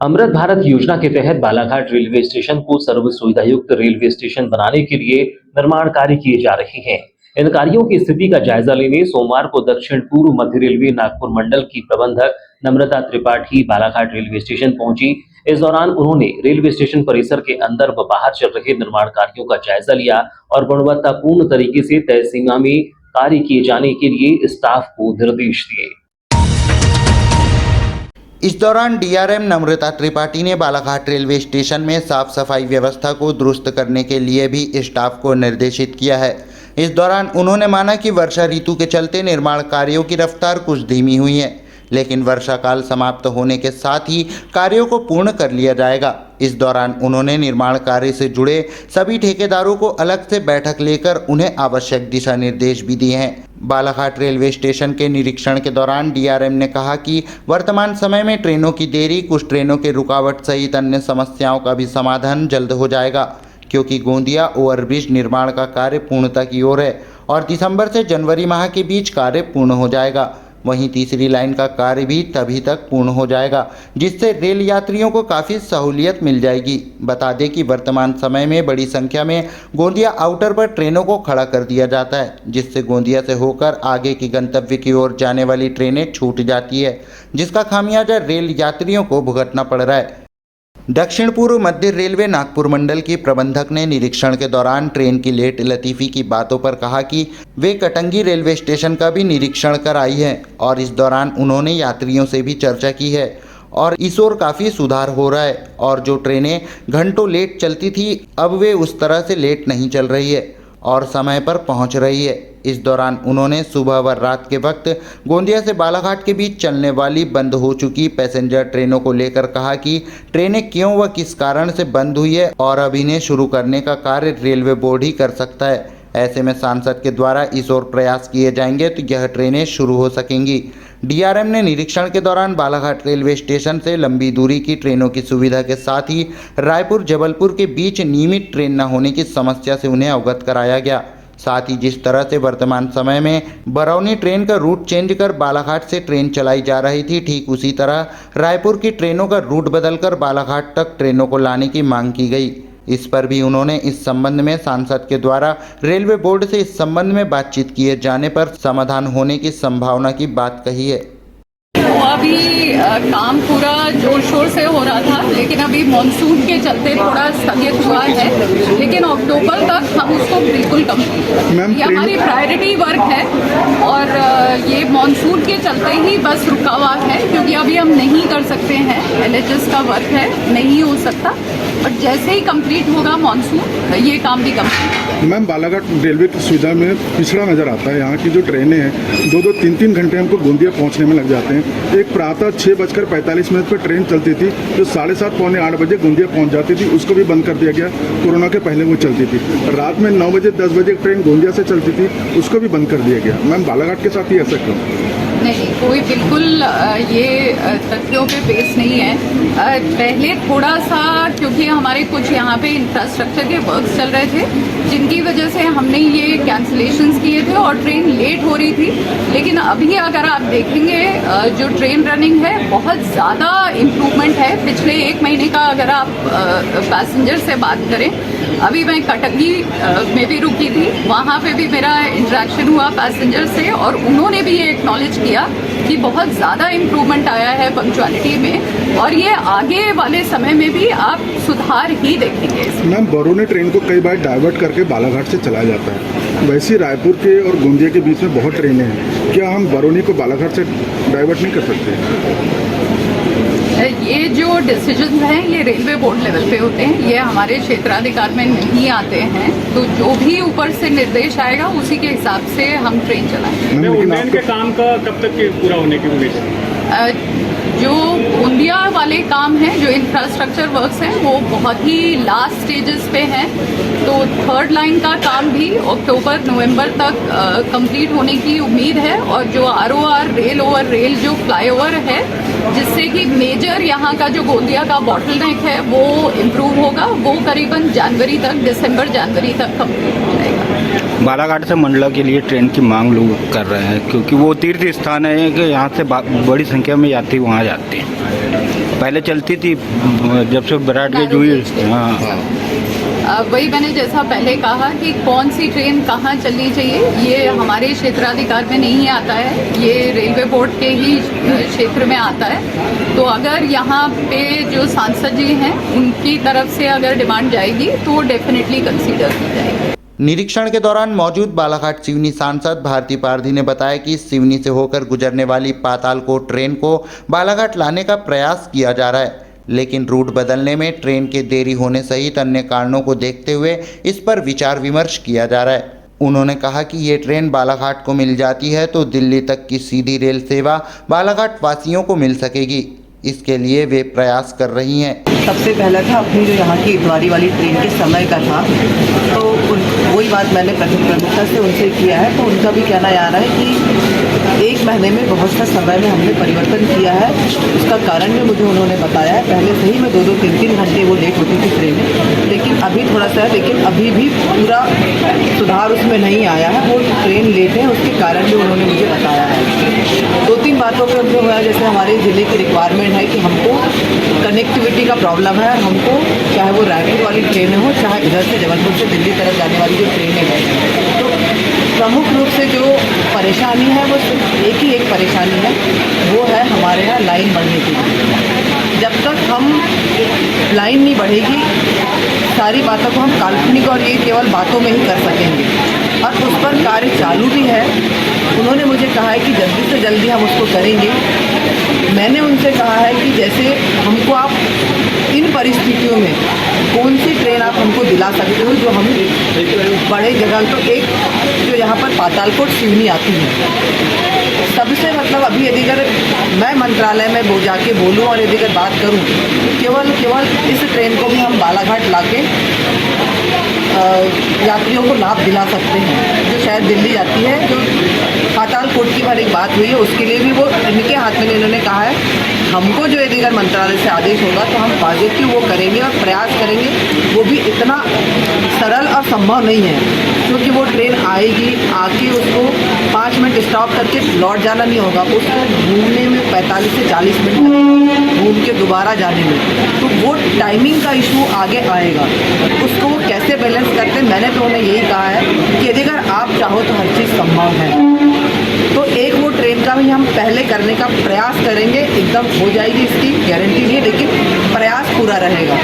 अमृत भारत योजना के तहत बालाघाट रेलवे स्टेशन को सर्व सुविधायुक्त रेलवे स्टेशन बनाने के लिए निर्माण कार्य किए जा रहे हैं। इन कार्यों की स्थिति का जायजा लेने सोमवार को दक्षिण पूर्व मध्य रेलवे नागपुर मंडल की प्रबंधक नम्रता त्रिपाठी बालाघाट रेलवे स्टेशन पहुंची। इस दौरान उन्होंने रेलवे स्टेशन परिसर के अंदर व बाहर चल रहे निर्माण कार्यों का जायजा लिया और गुणवत्तापूर्ण तरीके से तय सीमा में कार्य किए जाने के लिए स्टाफ को निर्देश दिए। इस दौरान डीआरएम नम्रता त्रिपाठी ने बालाघाट रेलवे स्टेशन में साफ सफाई व्यवस्था को दुरुस्त करने के लिए भी स्टाफ को निर्देशित किया है। इस दौरान उन्होंने माना कि वर्षा ऋतु के चलते निर्माण कार्यों की रफ्तार कुछ धीमी हुई है, लेकिन वर्षा काल समाप्त होने के साथ ही कार्यों को पूर्ण कर लिया जाएगा। इस दौरान उन्होंने निर्माण कार्य से जुड़े सभी ठेकेदारों को अलग से बैठक लेकर उन्हें आवश्यक दिशा निर्देश भी दिए हैं। बालाघाट रेलवे स्टेशन के निरीक्षण के दौरान डीआरएम ने कहा कि वर्तमान समय में ट्रेनों की देरी, कुछ ट्रेनों के रुकावट सहित अन्य समस्याओं का भी समाधान जल्द हो जाएगा, क्योंकि गोंदिया ओवरब्रिज निर्माण का कार्य पूर्णता की ओर है और दिसंबर से जनवरी माह के बीच कार्य पूर्ण हो जाएगा। वहीं तीसरी लाइन का कार्य भी तभी तक पूर्ण हो जाएगा, जिससे रेल यात्रियों को काफ़ी सहूलियत मिल जाएगी। बता दें कि वर्तमान समय में बड़ी संख्या में गोंदिया आउटर पर ट्रेनों को खड़ा कर दिया जाता है, जिससे गोंदिया से होकर आगे की गंतव्य की ओर जाने वाली ट्रेनें छूट जाती है, जिसका खामियाजा रेल यात्रियों को भुगतना पड़ रहा है। दक्षिण पूर्व मध्य रेलवे नागपुर मंडल की प्रबंधक ने निरीक्षण के दौरान ट्रेन की लेट लतीफ़ी की बातों पर कहा कि वे कटंगी रेलवे स्टेशन का भी निरीक्षण कर आई हैं और इस दौरान उन्होंने यात्रियों से भी चर्चा की है और इस ओर काफ़ी सुधार हो रहा है और जो ट्रेनें घंटों लेट चलती थी अब वे उस तरह से लेट नहीं चल रही है और समय पर पहुंच रही है। इस दौरान उन्होंने सुबह व रात के वक्त गोंदिया से बालाघाट के बीच चलने वाली बंद हो चुकी पैसेंजर ट्रेनों को लेकर कहा कि ट्रेनें क्यों व किस कारण से बंद हुई है और अब इन्हें शुरू करने का कार्य रेलवे बोर्ड ही कर सकता है। ऐसे में सांसद के द्वारा इस ओर प्रयास किए जाएंगे तो यह ट्रेनें शुरू हो सकेंगी। डीआरएम ने निरीक्षण के दौरान बालाघाट रेलवे स्टेशन से लंबी दूरी की ट्रेनों की सुविधा के साथ ही रायपुर जबलपुर के बीच नियमित ट्रेन न होने की समस्या से उन्हें अवगत कराया गया। साथ ही जिस तरह से वर्तमान समय में बरौनी ट्रेन का रूट चेंज कर बालाघाट से ट्रेन चलाई जा रही थी, ठीक उसी तरह रायपुर की ट्रेनों का रूट बदलकर बालाघाट तक ट्रेनों को लाने की मांग की गई। इस पर भी उन्होंने इस संबंध में सांसद के द्वारा रेलवे बोर्ड से इस संबंध में बातचीत किए जाने पर समाधान होने की संभावना की बात कही है। अभी काम पूरा जोर शोर से हो रहा था, लेकिन अभी मॉनसून के चलते थोड़ा स्थगित हुआ है, लेकिन अक्टूबर तक हम उसको बिल्कुल कंप्लीट करेंगे। ये हमारी प्रायोरिटी वर्क है और ये मॉनसून के चलते ही बस रुका हुआ है, क्योंकि अभी हम नहीं कर सकते हैं, एलएचएस का वर्क है, नहीं हो सकता, और जैसे ही कंप्लीट होगा मॉनसून ये काम भी कंप्लीट होगा। मैम, बालाघाट रेलवे की सुविधा में पिछड़ा नज़र आता है। यहाँ की जो ट्रेनें हैं 2-2, 3-3 घंटे हमको गोंदिया पहुँचने में लग जाते हैं। एक प्रातः 6:45 पर ट्रेन चलती थी जो 7:30 पौने 8 बजे गोंदिया पहुँच जाती थी, उसको भी बंद कर दिया गया। कोरोना के पहले वो चलती थी। रात में 9 बजे 10 बजे ट्रेन गोंदिया से चलती थी, उसको भी बंद कर दिया गया। मैम, बालाघाट के साथ ही ऐसा क्यों? नहीं, कोई बिल्कुल ये तथ्यों पे बेस नहीं है। पहले थोड़ा सा, क्योंकि हमारे कुछ यहाँ पे इंफ्रास्ट्रक्चर के वर्क्स चल रहे थे, जिनकी वजह से हमने ये कैंसिलेशंस किए थे और ट्रेन लेट हो रही थी। लेकिन अभी अगर आप देखेंगे जो ट्रेन रनिंग है बहुत ज़्यादा इम्प्रूवमेंट है पिछले 1 महीने का। अगर आप पैसेंजर से बात करें, अभी मैं कटंगी में भी रुकी थी, वहाँ पे भी मेरा इंटरेक्शन हुआ पैसेंजर से और उन्होंने भी ये एक्नॉलेज किया कि बहुत ज़्यादा इम्प्रूवमेंट आया है पंक्चुअलिटी में और ये आगे वाले समय में भी आप सुधार ही देखेंगे। मैम, बरौनी ट्रेन को कई बार डाइवर्ट करके बालाघाट से चलाया जाता है। वैसे रायपुर के और गोंदिया के बीच में बहुत ट्रेनें हैं, क्या हम बरौनी को बालाघाट से डाइवर्ट नहीं कर सकते? ये जो डिसीजंस हैं ये रेलवे बोर्ड लेवल पे होते हैं, ये हमारे क्षेत्राधिकार में नहीं आते हैं। तो जो भी ऊपर से निर्देश आएगा उसी के हिसाब से हम ट्रेन चलाएंगे। उन्नयन के काम का कब तक पूरा होने की उम्मीद है? जो गोंदिया वाले काम हैं, जो इंफ्रास्ट्रक्चर वर्क्स हैं, वो बहुत ही लास्ट स्टेजेस पे हैं। तो 3rd लाइन का काम भी अक्टूबर नवंबर तक कंप्लीट होने की उम्मीद है और जो आरओआर रेल ओवर रेल जो फ्लाईओवर है, जिससे कि मेजर यहाँ का जो गोंदिया का बॉटलनेक है वो इम्प्रूव होगा, वो करीबन जनवरी तक, दिसंबर जनवरी तक कंप्लीट हो जाएगा। बालाघाट से मंडला के लिए ट्रेन की मांग लोग कर रहे हैं, क्योंकि वो तीर्थ स्थान है कि यहाँ से बड़ी संख्या में यात्री वहाँ जाते हैं। पहले चलती थी जब से ब्रॉडगेज हुई। हाँ वही मैंने जैसा पहले कहा कि कौन सी ट्रेन कहाँ चलनी चाहिए ये हमारे क्षेत्राधिकार में नहीं आता है, ये रेलवे बोर्ड के ही क्षेत्र में आता है। तो अगर यहाँ पे जो सांसद जी हैं उनकी तरफ से अगर डिमांड जाएगी तो डेफिनेटली कंसीडर की जाएगी। निरीक्षण के दौरान मौजूद बालाघाट सिवनी सांसद भारती पारधी ने बताया कि सिवनी से होकर गुजरने वाली पातालकोट ट्रेन को बालाघाट लाने का प्रयास किया जा रहा है, लेकिन रूट बदलने में ट्रेन के देरी होने सहित अन्य कारणों को देखते हुए इस पर विचार विमर्श किया जा रहा है। उन्होंने कहा कि ये ट्रेन बालाघाट को मिल जाती है तो दिल्ली तक की सीधी रेल सेवा बालाघाट वासियों को मिल सकेगी, इसके लिए वे प्रयास कर रही हैं। सबसे पहला था अपनी जो यहाँ की इतवारी वाली ट्रेन के समय का था, तो वही बात मैंने प्रमुखता से उनसे किया है। तो उनका भी कहना आ रहा है कि 1 महीने में बहुत सा समय में हमने परिवर्तन किया है। उसका कारण भी मुझे उन्होंने बताया है। पहले सही में 2-2, 3-3 घंटे वो लेट होती थी ट्रेनें, लेकिन अभी थोड़ा सा है, लेकिन अभी भी पूरा सुधार उसमें नहीं आया है। वो ट्रेन लेट है, उसके कारण भी उन्होंने मुझे बताया है। 2-3 बातों पर जो है, जैसे हमारे ज़िले की रिक्वायरमेंट है कि हमको कनेक्टिविटी का प्रॉब्लम है, हमको चाहे वो रैपिड वाली ट्रेनें हो, चाहे इधर से जबलपुर से दिल्ली तरफ जाने वाली जो ट्रेनें हैं। तो प्रमुख रूप से जो परेशानी है वो सिर्फ एक परेशानी है, वो है हमारे यहाँ लाइन बढ़ने की। जब तक हम लाइन नहीं बढ़ेगी, सारी बातों को हम काल्पनिक और ये केवल बातों में ही कर सकेंगे, और उस पर कार्य चालू भी है। उन्होंने मुझे कहा है कि जल्दी से जल्दी हम उसको करेंगे। मैंने उनसे कहा है कि जैसे हमको आप इन परिस्थितियों में कौन सी ट्रेन आप हमको दिला सकते हो जो हम बड़े जगह, तो एक जो यहाँ पर पातालकोट सिवनी आती है, सबसे मतलब अभी यदि अगर मैं मंत्रालय में जाके बोलूँ और यदि अगर बात करूँ, केवल इस ट्रेन को भी हम बालाघाट लाके यात्रियों को लाभ दिला सकते हैं, जो शायद दिल्ली जाती है। जो पातालकोट की बार एक बात हुई है, उसके लिए भी वो इनके हाथ में, इन्होंने कहा है हमको जो यदि अगर मंत्रालय से आदेश होगा तो हम पॉजिटिव वो करेंगे और प्रयास करेंगे। वो भी इतना सरल और संभव नहीं है, क्योंकि वो ट्रेन आएगी, आके उसको 5 मिनट स्टॉप करके लौट जाना नहीं होगा, उसको घूमने में 45 से 40 मिनट घूम के दोबारा जाने में, तो वो टाइमिंग का इशू आगे आएगा। उसको वो कैसे बैलेंस करते हैं, मैंने तो उन्हें यही कहा है कि यदि अगर आप चाहो तो हर चीज़ संभव है। तो एक वो ट्रेन का भी हम पहले करने का प्रयास करेंगे, एकदम हो जाएगी, इसकी गारंटी नहीं है, लेकिन प्रयास पूरा रहेगा।